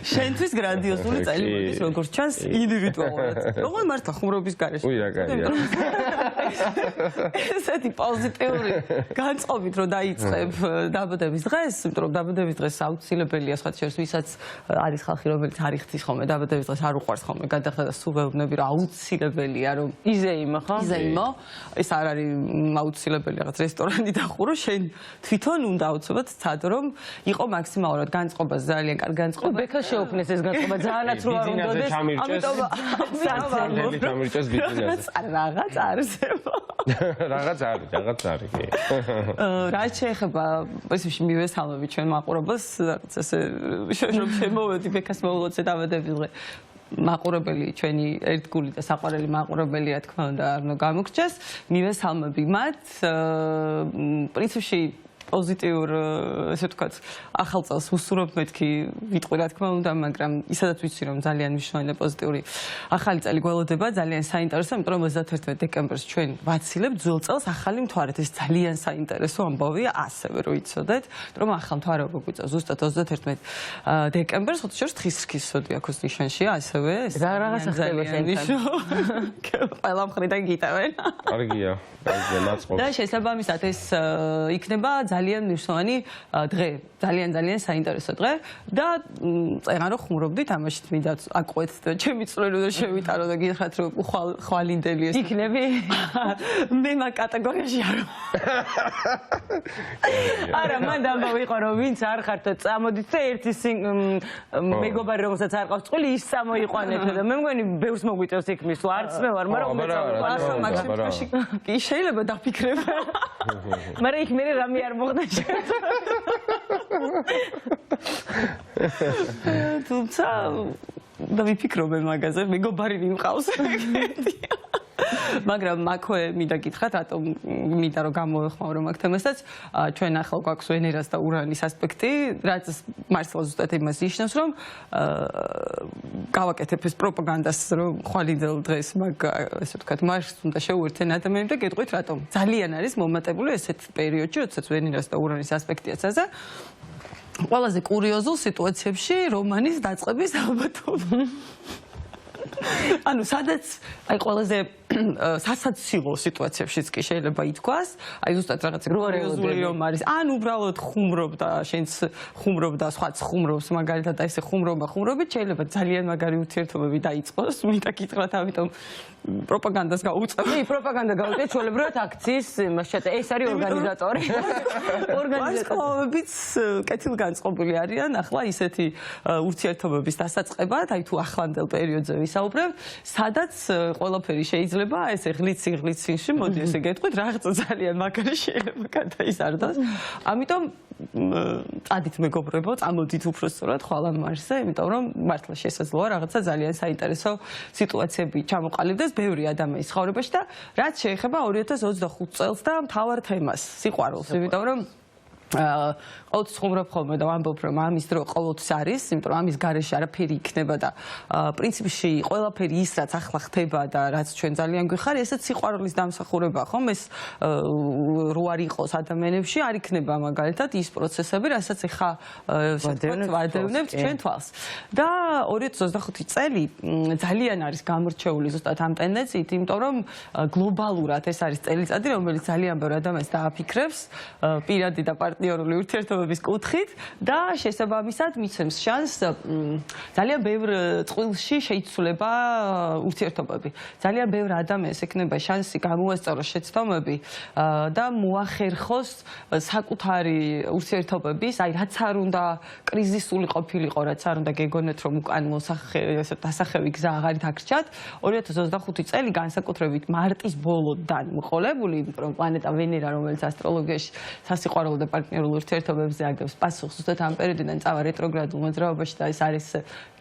შენთვის გრანდიოზული წელი მოდის როგორც ჩანს ინდივიდუალურად. როგორ მართლა ხუმრობის გარეშე? უი რა კაია. ესეთი პოზიტიური განწყობით რომ დაიწყებ დაბადების დღეს, იმიტომ რომ დაბადების დღეს აუცილებელია სხვა შორის ვისაც არის ხალხი რომელიც არ იხდის ხოლმე დაბადების დღეს არ უყვარს ხოლმე გადახდა და სულ ვეუბნები რომ აუცილებელია რომ იზეიმო ხო? იზეიმო ეს არ არის აუცილებელი რაღაც რესტორანი დახურო შენ თვითონ უნდა აუცილებლად ცადო რომ იყო მაქსიმალურად განწყობა ძალიან კარგი განწყობა ბექა შეუქმნეს ეს განწყობა ძალიანაც რო არ უნდადეს ამიტომ ჩამირჭეს ბიზნესზე რაღაც არსება რაღაც არის კი რაც შეეხება ესეში მივესალმები ჩვენ მაყურებელს რაღაც ესე რომ შემოვედი ბექას მოულოცე დაბადების დღე მაყურებელი ჩვენი ერთგული და საყვარელი მაყურებელი რა თქმა უნდა არ უნდა გამოგრჩეს მივესალმები მათ პრინციპში პოზიტიურ ესე ვთქვათ ახალ წელს ვუსურვებ მეთქი ვიტყვი რა თქმა უნდა მაგრამ ისედაც ვიცი რომ ძალიან მნიშვნელოვანი პოზიტიური ახალი წელი გველოდება ძალიან საინტერესო იმიტომ რომ 31 დეკემბერს ჩვენ ვაცილებთ ძველ წელს ახალი მთვარეთ ეს ძალიან საინტერესო ამბავია ასევე რომ იცოდეთ რომ ახალ მთვარეობა გვიწევს ზუსტად 31 დეკემბერს ხოთი შორის თხის რქის ზოდიაქოს ნიშანშია ასევე რაღაცა ხდება შენთან ყველა მხრიდან გიტევენ კარგია მაწყობს და შესაბამისად ეს იქნება ძალიან მნიშვნელოვანი დღე, ძალიან საინტერესო დღე და წერან რომ ხუმრობდით ამაშიც მინდა აკვეთ და ჩემი წვლილი და შევიტარო და გითხრათ რომ ხვალინდელი ეს იქნები მე მაგ კატეგორიაში არ არა მანდ ამბავიყო რომ ვინც არ ხართო წამოდით და ერთი მეგობარი რომელსაც არ ყავს წყვილი ის წამოიყვანეთ და მე მგონი ბევრს მოგვიწევს იქ მისვლა არც მე ვარ მაგრამ ასე მაქსიმუმში კი შეიძლება დაფიქრებ მაგრამ იქ მე რამე არ მოხდა თუმცა და ვიფიქრობ მაგაზე მეგობარი მიმყავს მაგრამ მაქვე მინდა გითხრათ რატომ მინდა რომ გამოვეხმაურო მაგ თემასაც ჩვენ ახლა გვაქვს ვენერას და ურანის ასპექტი რაც მართლა ზუსტად იმას ნიშნავს რომ გავაკეთებ ეს პროპაგანდას რომ ხვალინდელ დღეს მაგ ესე ვთქვათ მარს უნდა შეუერთენ ადამიანები და გეტყვით რატომ ძალიან არის მომატებული ესეთ პერიოდში როდესაც ვენერას და ურანის ასპექტია წაზე ყველაზე კურიოზულ სიტუაციებში რომანის დაწყების ალბათობა ანუ სადაც აი ყველაზე სასაცილო სიტუაციებშიც კი შეიძლება ითქვას აი ზუსტად რაღაცა კურიოზული რომ არის ან უბრალოდ ხუმრობ და შენც ხუმრობ და სხვაც ხუმრობს მაგალითად და ესე ხუმრობით შეიძლება ძალიან მაგარი ურთიერთობები დაიწყოს მინდა გითხრათ ამიტომ პროპაგანდას გაუწევ პროპაგანდა გაუწევ ჩვეულებრივად აქციის მასშტაბ ეს არის ორგანიზატორი ვარსკვლავებიც კეთილგანწყობილი არიან ახლა ისეთი ურთიერთობების დასაწყებად აი თუ ახლანდელ პერიოდზე ვისაუბრებ სადაც ყველაფერი შეიძლება ესე ღლიცინში მოდი ესე გეტყვით რაღაცა ძალიან მაგარი შეიძლება გადაიზარდოს ამიტომ წადით მეგობრებო წამოდით უფრო სწორად ხვალ ამ მარსზე იმიტომ რომ მართლა შესაძლოა რაღაცა ძალიან საინტერესო სიტუაციები ჩამოყალიბდეს ბევრი ადამიანის ცხოვრებაში და რაც შეეხება 2025 წელს და მთავარ თემას სიყვარულს იმიტომ რომ ყოველთვის ხუმრობ ხოლმე და ვამბობ რომ ამის დრო ყოველთვის არის, იმიტომ რომ ამის გარეშე არაფერი იქნება და პრინციპში ყველაფერი ის რაც ახლა ხდება და რაც ჩვენ ძალიან გვიხარია, ესეც სიყვარულის დამსახურებაა, ხომ? ეს რო არ იყოს ადამიანებში, არ იქნება მაგალითად ის პროცესები, რასაც ახლა ვადევნებთ ჩვენ თვალს. და 2025 წელი ძალიან არის გამორჩეული ზუსტად ამ ტენდენციით, იმიტომ რომ გლობალურად ეს არის წელიწადი, რომელიც ძალიან ბევრ ადამიანს დააფიქრებს, პირადი და პარტნიორული ურთიერთობების კუთხით და შესაბამისად მიცემს შანსს ძალიან ბევრ წყვილში შეიცვლება ურთიერთობები. ძალიან ბევრ ადამიანს ექნება შანსი გამოასწოროს შეცდომები და მოახერხოს საკუთარი ურთიერთობების, აი რაც არ უნდა კრიზისული ყოფილიყო, რაც არ უნდა გეგონეთ რომ უკან დასახევი გზა აღარით აქრჩათ. 2025 წელი განსაკუთრებით მარტის ბოლოდან მოყოლებული, იმიტომ რომ პლანეტა ვენერა, რომელიც ასტროლოგიაში სასიყვარულო და პარტნიორულ ურთიერთობებზე აგებს პასუხს ზუსტად ამ პერიოდიდან წავა რეტროგრადულ მოძრაობაში და ეს არის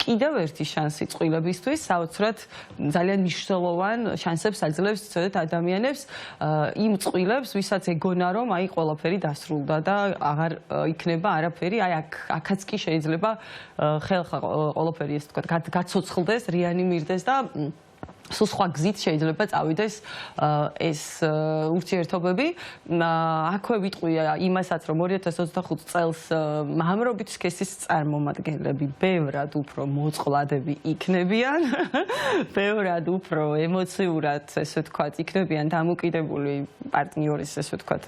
კიდევ ერთი შანსი წყვილებისთვის, საოცრად ძალიან მნიშვნელოვან შანსებს აძლევს ცოდეთ ადამიანებს იმ წყვილებს, ვისაც ეგონა რომ აი ყველაფერი დასრულდა და აღარ იქნება არაფერი, აი აქაც კი შეიძლება ხელხა ყველაფერი ესე ვთქვათ გაცოცხლდეს, რეანიმირდეს და სულ სხვა გზით შეიძლება წავიდეს ეს ურთიერთობები. აქვე ვიტყვია იმასაც, რომ 2025 წელს მამრობით სქესის წარმომადგენლები ბევრად უფრო მოწყვლადები იქნებიან, ბევრად უფრო ემოციურად, ესე ვთქვათ, იქნებიან დამოკიდებული პარტნიორის, ესე ვთქვათ,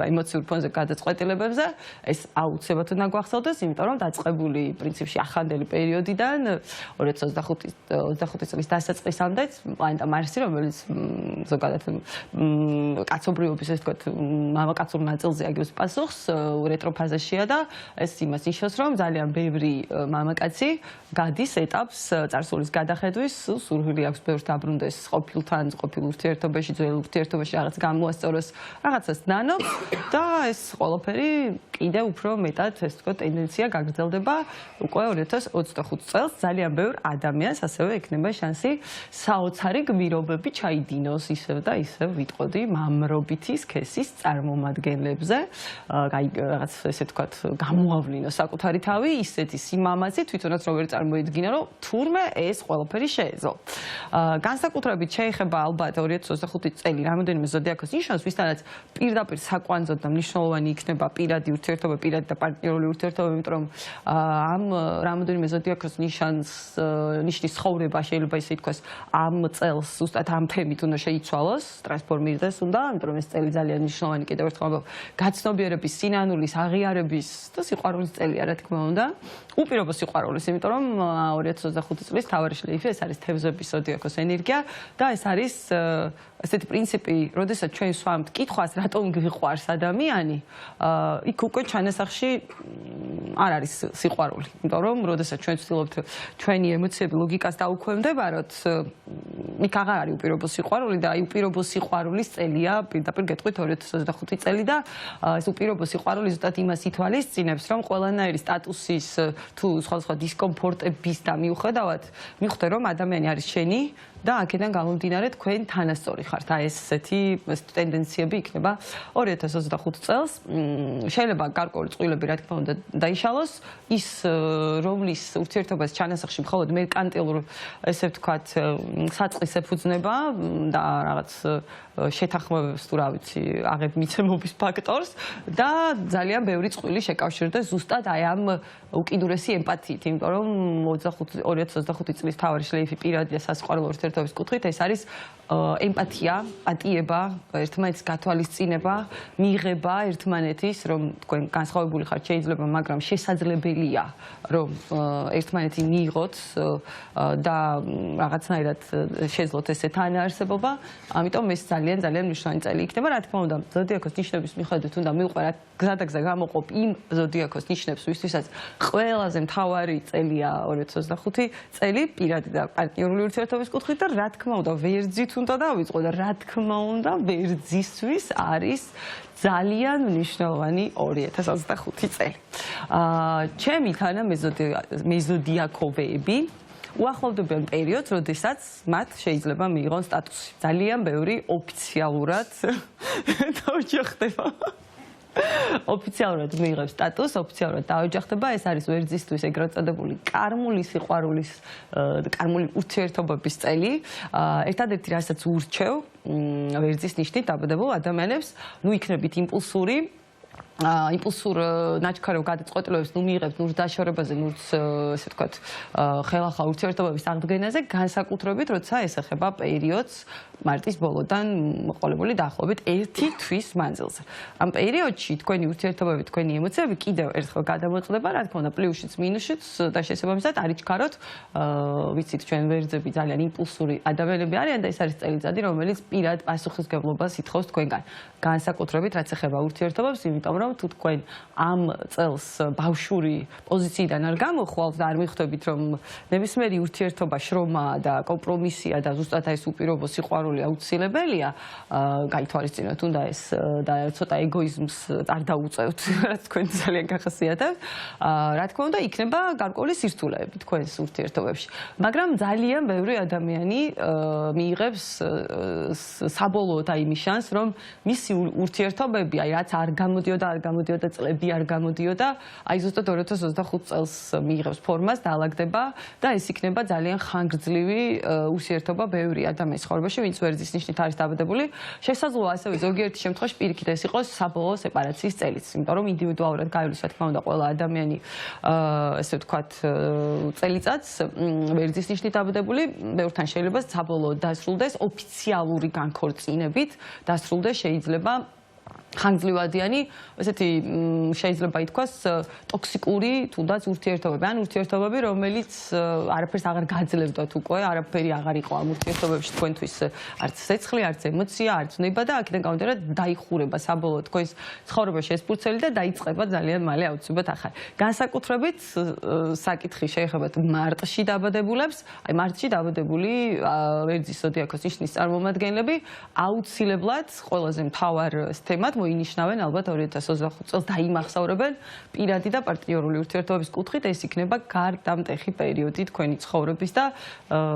ემოციურ ფონზე გადაწყვეტილებებზე. ეს აუცილებლად უნდა გვახსოვდეს, იმიტომ რომ დაწყებული პრინციპში ახლანდელი პერიოდიდან 2025 წლის დასაწყისამდე პლანეტა მარსი, რომელიც ზოგადად კაცობრიობის, ესე ვთქვათ, მამაკაცურ ნაწილზე აგებს პასუხს, რეტროფაზაშია და ეს იმას ნიშნავს, რომ ძალიან ბევრი მამაკაცი გადის ეტაპს წარსულის გადახედვის, სურვილი აქვს ბევრს დაბრუნდეს ყოფილთან, ყოფილ ურთიერთობაში, ძველ ურთიერთობაში რაღაც გამოასწოროს, რაღაცას ნანობს და ეს ყველაფერი კიდევ უფრო მეტად, ესე ვთქვათ, ტენდენცია გაგრძელდება უკვე 2025 წელს. ძალიან ბევრ ადამიანს ასევე ექნება შანსი საოცარი გმირობები ჩაიდინოს ისევ და ისევ ვიტყოდი მამრობითი სქესის წარმომადგენლებზე. რაღაც ესე ვთქვათ, გამოავლინოს საკუთარი თავი, ისეთი სიმამაცი თვითონაც როგორ წარმოიდგინა, რომ თურმე ეს ყველაფერი შეეძლო. განსაკუთრებით შეეხება ალბათ 2025 წელი რამოდენიმე ზოდიაქოს ნიშნავს, ვისთანაც პირდაპირ საკვანძოდ და მნიშვნელოვანი იქნება პირადი ურთიერთობა, პირადი და პარტნიორული ურთიერთობა, იმიტომ რომ ამ რამოდენიმე ზოდიაქოს ნიშნის ცხოვრება შეიძლება ისე ითქვას, ამ წელს ზუსტად ამ თემით უნდა შეიცვალოს, ტრანსფორმირდეს უნდა, იმიტომ რომ ეს წელი ძალიან მნიშვნელოვანი კიდევ ერთხელ გაცნობიერების, სინანულის, აღიარების და სიყვარულის წელია, რა თქმა უნდა. უპირობო სიყვარულის, იმიტომ რომ 2025 წლის მთავარი შლეიფი ეს არის თევზების ზოდიაქოს ენერგია და ეს არის ესეთი პრინციპი, როდესაც ჩვენ სვამთ კითხვას, რატომ გიყვარს ადამიანი, იქ უკვე ჩანასახში არ არის სიყვარული, იმიტომ რომ როდესაც ჩვენ ვცდილობთ ჩვენი ემოციები ლოგიკას დაუქვემდებაროთ, იქ აღარ არის უპირობო სიყვარული და აი უპირობო სიყვარულის წელია, პირდაპირ გეტყვით 2025 წელი და ეს უპირობო სიყვარული ზუსტად იმას ითვალისწინებს, რომ ყველანაირი სტატუსის თუ სხვადასხვა დისკომფორტების და მიუხედავად მიხვდე რომ ადამიანი არის შენი და აქედან გამომდინარე თქვენ თანასწორი ხართ. აი ესეთი ტენდენციები იქნება 2025 წელს. შეიძლება გარკვეული წყვილები, რა თქმა უნდა, დაიშალოს, ის რომლის ურთიერთობას ჩანასახში მხოლოდ მერკანტილურ, ესე ვთქვათ, საწყის ეფუძნება და რაღაც შეთანხმებებს თუ რა ვიცი, აღებმიცემობის ფაქტორს და ძალიან ბევრი წყვილი შეკავშირდეს ზუსტად აი ამ უკიდურესი ემპათიით, იმიტომ რომ 2025 წლის მთავარი შლეიფი პირადი და სასიყვარულო ურთიერთობის კუთხით ეს არის ემპათია, პატიება, ერთმანეთის გათვალისწინება, მიღება ერთმანეთის, რომ თქვენ განსხვავებული ხართ შეიძლება, მაგრამ შესაძლებელია, რომ ერთმანეთი მიიღოთ და რაღაცნაირად შეძლოთ ესე თანაარსებობა, ამიტომ ეს ძალიან მნიშვნელოვანი წელი იქნება, რა თქმა უნდა, ზოდიაქოს ნიშნების მიხედვით უნდა მივყვე გზადაგზა გამოყოფ იმ ზოდიაქოს ნიშნებს, ვისთვისაც ყველაზე მთავარი წელია 2025 წელი პირადი და პარტნიორული ურთიერთობის კუთხით და რა თქმა უნდა, ვერძით უნდა დავიწყო და რა თქმა უნდა, ვერძისთვის არის ძალიან მნიშვნელოვანი 2025 წელი. ჩემი თანა მეზოდიაქოვეები უახლოვდებიან პერიოდს, როდესაც მათ შეიძლება მიიღონ სტატუსი. ძალიან ბევრი ოფიციალურად დაოჯახდება. ოფიციალურად მიიღებს სტატუსს, ოფიციალურად დაოჯახდება, ეს არის ვერძისთვის ეგრეთ წოდებული კარმული სიყვარულის, კარმული ურთიერთობების წელი. ერთადერთი რასაც ურჩევ ვერძის ნიშნით დაბადებულ ადამიანებს, ნუ იქნებით იმპულსური, იმპულსურ ნაჩქარო გადაწყვეტილებებს ნუ მიიღებს ნურს დაშორებაზე, ნურს ესე ვთქვათ, ხელახლა ურთიერთობების აღდგენაზე, განსაკუთრებით, როცა ეს ეხება პერიოდს მარტის ბოლოდან მოყოლებული დაახლოებით 1 თვის მანძილზე. ამ პერიოდში თქვენი ურთიერთობები, თქვენი ემოციები კიდევ ერთხელ გადამოწდება, რა თქმა უნდა, პლუსშიც, მინუსშიც და შესაბამისად არ იჩქაროთ, ვიცით, ჩვენ ვერძები ძალიან იმპულსური ადამიანები არიან და ეს არის წელიწადი, რომელიც პირად პასუხისმგებლობას ითხოვს თქვენგან. განსაკუთრებით, რაც ეხება ურთიერთობებს, იმიტომ რომ თუ თქვენ ამ წელს ბავშვური პოზიციიდან არ გამოხვალთ და არ მიხვდებით, რომ ნებისმიერი ურთიერთობა შრომაა და კომპრომისია და ზუსტად ეს უპირობო სიყვარული აუცილებელია, გაითვალისწინოთ უნდა ეს და ცოტა ეგოიზმს არ დაუწევთ, რაც თქვენ ძალიან გახასიათებთ. რა თქმა უნდა, იქნება გარკვეული სირთულეები თქვენს ურთიერთობებში. მაგრამ ძალიან ბევრი ადამიანი მიიღებს საბოლოოდ აი იმის შანსს, რომ მისი ურთიერთობები, აი რაც არ გამოდიოდა არ გამოდიოდა, წლები არ გამოდიოდა, აი ზუსტად 2025 წელს მიიღებს ფორმას, დაალაგდება და ეს იქნება ძალიან ხანგრძლივი ურთიერთობა ბევრი ადამიანის ცხოვრებაში, ვინც ვერძის ნიშნით არის დაბადებული. შესაძლოა ასევე ზოგიერთი შემთხვევაში პირიქით ეს იყოს საბოლოო სეპარაციის წელიც, იმიტომ რომ ინდივიდუალურად გაივლის, რა თქმა უნდა, ყველა ადამიანი ესე ვთქვათ წელიწადს ვერძის ნიშნით დაბადებული, ბევრთან შეიძლება საბოლოოდ დასრულდეს ოფიციალური განქორწინებით, დასრულდეს შეიძლება ხანგრძლივადიანი, ესეთი შეიძლება ითქვას ტოქსიკური თუნდაც ურთიერთობები, ან ურთიერთობები, რომელიც არაფერს აღარ გაძლევდათ უკვე, არაფერი აღარ იყო ამ ურთიერთობებში თქვენთვის არც სეცხლი, არც ემოცია, არც ნება და აქედან გამომდინარე დაიხურება საბოლოოდ თქვენს ცხოვრებაში ეს ფურცელი და დაიწყება ძალიან მალე აუცილებლად ახალი. განსაკუთრებით საკითხი შეეხება მარტში დაბადებულებს, აი მარტში დაბადებული ვერძის ზოდიაქოს ნიშნის წარმომადგენლები აუცილებლად ყველაზე მთავარ თემად მოინიშნავენ ალბათ 2025 წელს დაიმახსოვრებენ პირადი და პარტნიორული ურთიერთობების კუთხით ეს იქნება გარდამტეხი პერიოდი თქვენი ცხოვრების და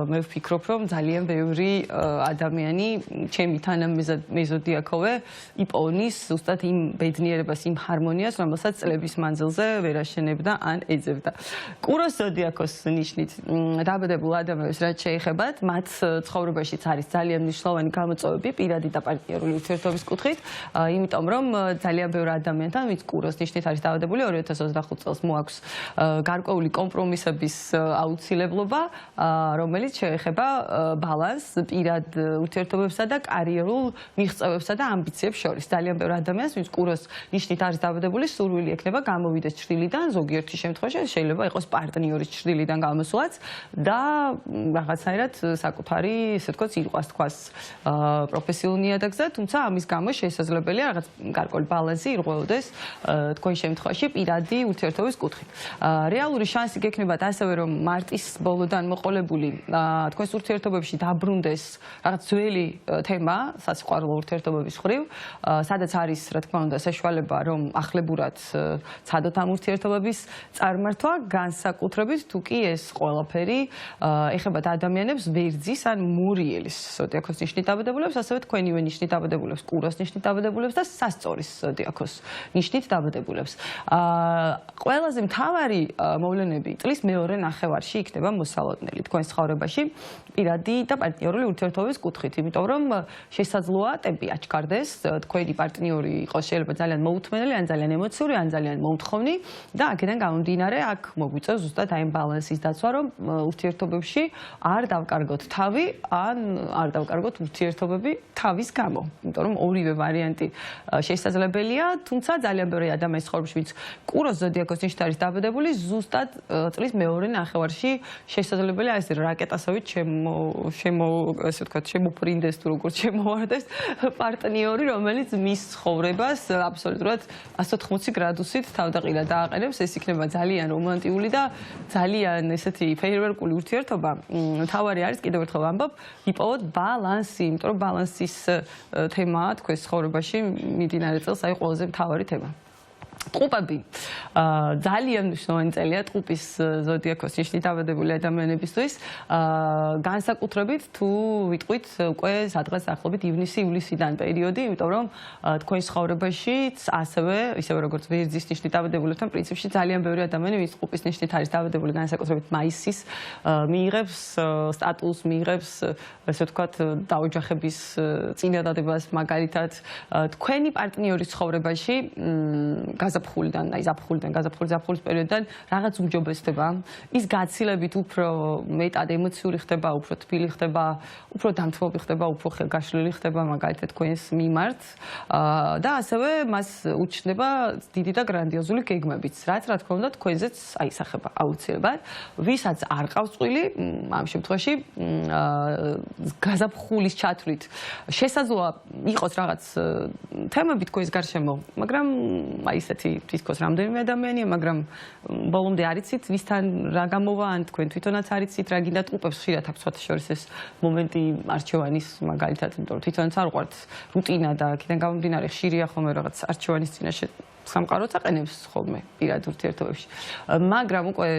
მე ვფიქრობ რომ ძალიან ბევრი ადამიანი ჩემი თანამეზოდიაქოვე იპოვნის ზუსტად იმ ბედნიერებას იმ ჰარმონიას რომელსაც წლების მანძილზე ვერ აშენებდა ან ეძებდა. კუროს ზოდიაქოს ნიშნით დაბადებულ ადამიანებს რაც შეეხებათ მათ ცხოვრებაშიც არის ძალიან მნიშვნელოვანი გამოწვევები პირადი და პარტნიორული ურთიერთობის კუთხით იმიტომ რომ ძალიან ბევრი ადამიანთან ვინც კუროს ნიშნით არის დაბადებული 2025 წელს მოაქვს გარკვეული კომპრომისების აუცილებლობა რომელიც შეეხება ბალანსს პირად ურთიერთობებსა და კარიერულ მიღწევებსა და ამბიციებს შორის ძალიან ბევრი ადამიანს ვინც კუროს ნიშნით არის დაბადებული სურვილი ექნება გამოვიდეს ჩრდილიდან ზოგიერთი შემთხვევაში შეიძლება იყოს პარტნიორის ჩრდილიდან გამოსვლაც და რაღაცნაირად საკუთარი ესე ვთქვათ სიყვარს თქვას პროფესიულ ნიადაგზე თუმცა ამის გამო შესაძლებელია რაღაც გარკვეული ბალანსი ირღვეოდეს თქვენ შემთხვევაში პირადი ურთიერთობის კუთხით. რეალური შანსი გექნებათ ასევე რომ მარტის ბოლოდან მოყოლებული თქვენს ურთიერთობებში დაბრუნდეს რაღაც ძველი თემა სასიყვარულო ურთიერთობების მხრივ, სადაც არის რა თქმა უნდა საშუალება რომ ახლებურად ცადოთ ამ ურთიერთობების წარმართვა, განსაკუთრებით თუ კი ეს ყველაფერი ეხება ადამიანებს ვერძის ან მურიელის ზოდიაქოს ნიშნით დაბადებულებს, ასევე თქვენივე ნიშნით დაბადებულებს, კუროს ნიშნით დაბადებულებს და სასწორის ზოდიაქოს ნიშნით დაბადებულებს. ყველაზე მთავარი მოვლენები წლის მეორე ნახევარში იქნება მოსალოდნელი თქვენ ცხოვრებაში პირადი და პარტნიორული ურთიერთობების კუთხით, იმიტომ რომ შესაძლოა ტემპი აჩქარდეს, თქვენი პარტნიორი იყოს შეიძლება ძალიან მოუთმენელი, ან ძალიან ემოციური, ან ძალიან მომთხოვნი და აქედან გამომდინარე აქ მოგვიწევს ზუსტად აი ბალანსის დაცვა, რომ ურთიერთობებში არ დავკარგოთ თავი, ან არ დავკარგოთ ურთიერთობები თავის გამო, იმიტომ რომ ორივე ვარიანტი შესაძლებელია, თუმცა ძალიან ბევრი ადამიანის ცხოვრებაში, ვინც კუროს ზოდიაქოს ნიშნით არის დაბადებული, ზუსტად წლის მეორე ნახევარში შესაძლებელია ეს რაკეტასავით ესე ვთქვათ, შემოფრინდეს თუ როგორც შემოვარდეს პარტნიორი, რომელიც მის ცხოვრებას აბსოლუტურად 180 გრადუსით თავდაყირა დააყენებს, ეს იქნება ძალიან რომანტიული და ძალიან ესეთი ფეიერვერკული ურთიერთობა. მთავარი არის კიდევ ერთხელ ვამბობ, იპოვოთ ბალანსი, იმიტომ რომ ბალანსის თემაა თქვენს ცხოვრებაში მიმდინარე წელს აი ყველაზე მთავარი თემა. ტყუპები ძალიან მნიშვნელოვანი წელია ტყუპის ზოდიაქოს ნიშნით დაბადებული ადამიანებისთვის განსაკუთრებით თუ ვიტყვით უკვე სადღაც ახლობით ივნისი-ივლისიდან პერიოდი, იმიტომ რომ თქვენ ცხოვრებაში ასევე ისევე როგორც ვერძის ნიშნით დაბადებულებთან პრინციპში ძალიან ბევრი ადამიანი ვინც ტყუპის ნიშნით არის დაბადებული განსაკუთრებით მაისის მიიღებს სტატუსს, მიიღებს ესე ვთქვათ დაოჯახების წინადადებას მაგალითად თქვენი პარტნიორის ცხოვრებაში გაზაფხულიდან, აი ზაფხულის პერიოდიდან რაღაც უმჯობესდება. ის გაცილებით უფრო მეტად ემოციური ხდება, უფრო თბილი ხდება, უფრო დამთმობი ხდება, უფრო ხელგაშლილი ხდება მაგალითად თქვენს მიმართ და ასევე მას უჩნდება დიდი და გრანდიოზული გეგმებიც, რაც რა თქმა უნდა თქვენზეც აისახება აუცილებლად. ვისაც არ ყავს წვილი, ამ შემთხვევაში გაზაფხულის ჩათვლით შესაძლოა იყოს რაღაც თემები თქვენს გარშემო, მაგრამ აი ესეთი თითქოს რამდენიმე ადამიანია, მაგრამ ბოლომდე არ იცით, ვისთან რა გამოვა, ან თქვენ თვითონაც არ იცით, რა გინდა ტყუპებს ხშირად აქვს სხვათაშორის ეს მომენტი არჩევანის მაგალითად, იმიტომ რომ თვითონაც არ უყვართ რუტინა და აქედან გამომდინარე ხშირია ხოლმე რაღაც არჩევანის წინაშე სამყაროც აყენებს ხოლმე პირად ურთიერთობებში. მაგრამ უკვე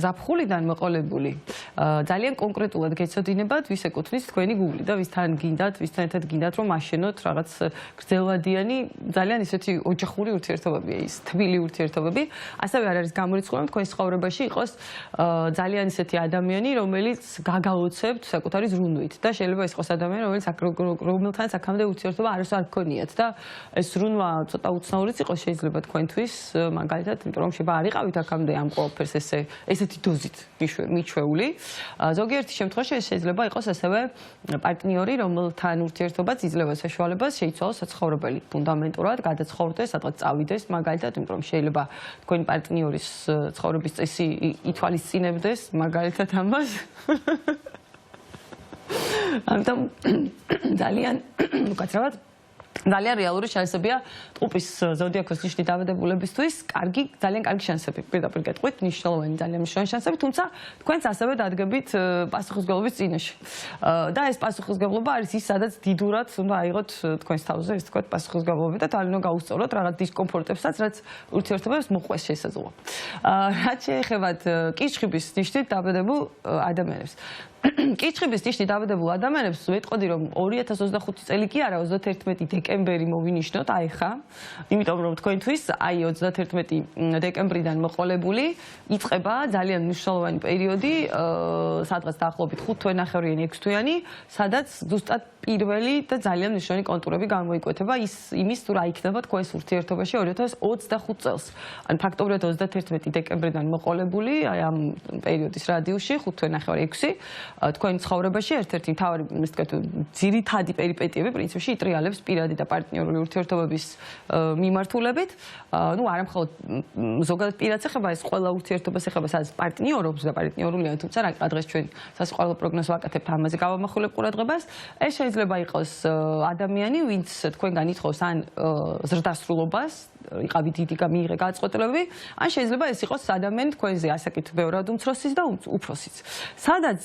ზაფხულიდან მოყოლებული ძალიან კონკრეტულად გეცოდინებათ, ვის ეკუთვნის თქვენი გული და ვისთან გინდათ, ვისთან ერთად გინდათ რომ აშენოთ რაღაც გრძელვადიანი, ძალიან ისეთი ოჯახური ურთიერთობები, ის თბილი ურთიერთობები. ასევე არ არის გამორიცხული რომ თქვენ ცხოვრებაში იყოს ძალიან ისეთი ადამიანი, რომელიც გაგაოცებთ საკუთარი ზრუნვით და შეიძლება ის იყოს ადამიანი, რომელთანაც აქამდე ურთიერთობა არასდროს არ გქონიათ და ეს ზრუნვა ცოტა უცნაურიც იყოს შეიძლება თქვენთვის, მაგალითად, იმიტომ რომ შეიძლება არ იყავით აქამდე ამ ყველაფერს ესეთი დოზით მიჩვეული. ზოგიერთი შემთხვევაში ეს შეიძლება იყოს ასევე პარტნიორი, რომელთან ურთიერთობაც იძლევა საშუალებას შეიცვალოს საცხოვრებელი. ფუნდამენტურად გადაცხოვრდეს, სადღაც წავიდეს, მაგალითად, იმიტომ რომ შეიძლება თქვენი პარტნიორის ცხოვრების წესი ითვალისწინებდეს, მაგალითად ამას. ამიტომ ძალიან უკაცრავად ძალიან რეალური შანსებია ტყუპის ზოდიაქოს ნიშნის დაბადებულებისთვის, ძალიან კარგი შანსები, პირდაპირ გეტყვით, მნიშვნელოვანი ძალიან მნიშვნელოვანი შანსები, თუმცა თქვენც ასევე დადგებით პასუხისმგებლობის წინაშე. და ეს პასუხისმგებლობა არის ის, სადაც დიდურად უნდა აიღოთ თქვენს თავზე, ეს თქვა პასუხისმგებლობა და თვითონ გაუსწოროთ რაღაც დისკომფორტებსაც, რაც ურთიერთობებს მოყვეს შესაძლოა. რაც შეეხებათ კიჩხიბის ნიშნით დაბადებულ ადამიანებს. კიჩხიბის ნიშნით დაბადებულ ადამიანებს ვეტყოდი რომ 2025 წელი კი არა 31 დეკემბერი მოვინიშნოთ აი ხა იმიტომ რომ თქვენთვის აი 31 დეკემბრიდან მოყოლებული იწყება ძალიან მნიშვნელოვანი პერიოდი სადღაც დაახლოებით 5 თვე-ნახევრიანი 6 თვიანი სადაც ზუსტად პირველი და ძალიან მნიშვნელოვანი კონტურები გამოიკვეთება იმის თუ რა იქნება თქვენს ურთიერთობაში 2025 წელს ან ფაქტობრივად 31 დეკემბრიდან მოყოლებული აი ამ პერიოდის რადიუსში 5 თვე-ნახევარი 6 თქვენ ცხოვრებაში ერთ-ერთი მთავარი ისე ვთქვათ ძირითადი პერიპეტიები პრინციპში იტრიალებს პირადი და პარტნიორული ურთიერთობების მიმართულებით. ნუ არა მხოლოდ ზოგადად პირად ეხება ეს ყველა ურთიერთობას ეხება სადაც პარტნიორობს და პარტნიორულია, თუმცა რა დღეს ჩვენ სასიყვარულო პროგნოზს ვაკეთებთ ამაზე გავამახვილებ ყურადღებას. ეს შეიძლება იყოს ადამიანი, ვინც თქვენგან ითხოვს ან ზრდასრულობას იყავით დიდი მიიღე გადაწყვეტილებები, ან შეიძლება ეს იყოს ადამიანი თქვენზე ასაკით ბევრად უმცროსის და უფროსის. სადაც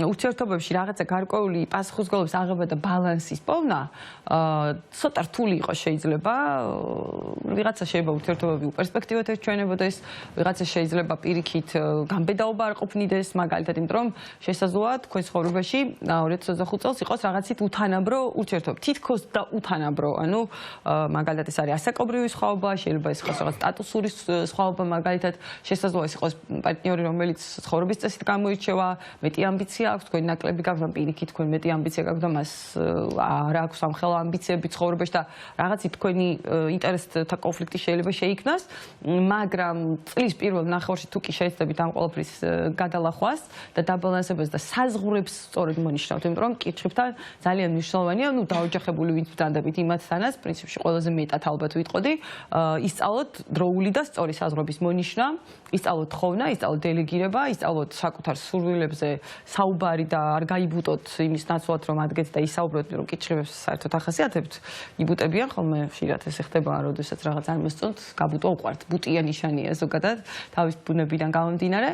ურთიერთობებში რაღაცა გარკვეული პასუხისმგებლობის აღება და ბალანსის პოვნა ცოტა რთული იყოს შეიძლება, ვიღაცა შეიძლება ურთიერთობები უპერსპექტივად ერჩვენებოდეს, ვიღაცა შეიძლება პირიქით გამბედაობა არ ყოფნიდეს, მაგალითად, იმიტომ რომ შესაძლოა თქვენ ცხოვრებაში 2025 წელს იყოს რაღაცით უთანაბრო ურთიერთობა, თითქოს და უთანაბრო, ანუ მაგალითად ეს არის ასაკობრივი სხვაობა, შეიძლება ეს იყოს რაღაც სტატუსური სხვაობა, მაგალითად, შესაძლოა ეს იყოს პარტნიორი, რომელიც ცხოვრების წესით გამოირჩევა, მეტი ამბიცია აქვს, თქვენ ნაკლები გაქვთ, პირიქით თქვენ მეტი ამბიცია გაქვთ და მას არ აქვს ამხელა ამბიციები ცხოვრებაში და რაღაცით თქვენი ინტერესთა კონფლიქტი შეიძლება შეიქმნას, მაგრამ წლის პირველ ნახევარში თუ კი შეეცდებით ამ ყველაფრის გადალახვას და დაბალანსებას და საზღვრებს სწორედ მონიშნავთ, იმიტომ რომ კითხებთან ძალიან მნიშვნელოვანია, ნუ დაოჯახებული ვინც ვდანდებით იმათთანაც, პრინციპში ყველაზე მეტად ალბათ ვიტყოდი, ისწავლოთ დროული და სწორი საზღვრების მონიშნა, ისწავლოთ ხოვნა, ისწავლოთ დელეგირება, ისწავლოთ საკუთარ სურვილებზე საუბარი და არ გაიბუტოთ იმის ნაცვლად რომ ადგეთ და ისაუბროთ, რომ კითხებს საერთოდ ახასიათებთ, იბუტებიან ხოლმე ხშირად ეს ხდება, როდესაც რაღაც არ მოსწონთ, გაბუტვა უყვართ, ბუტია ნიშანია ზოგადად, თავის ბუნებიდან გამომდინარე,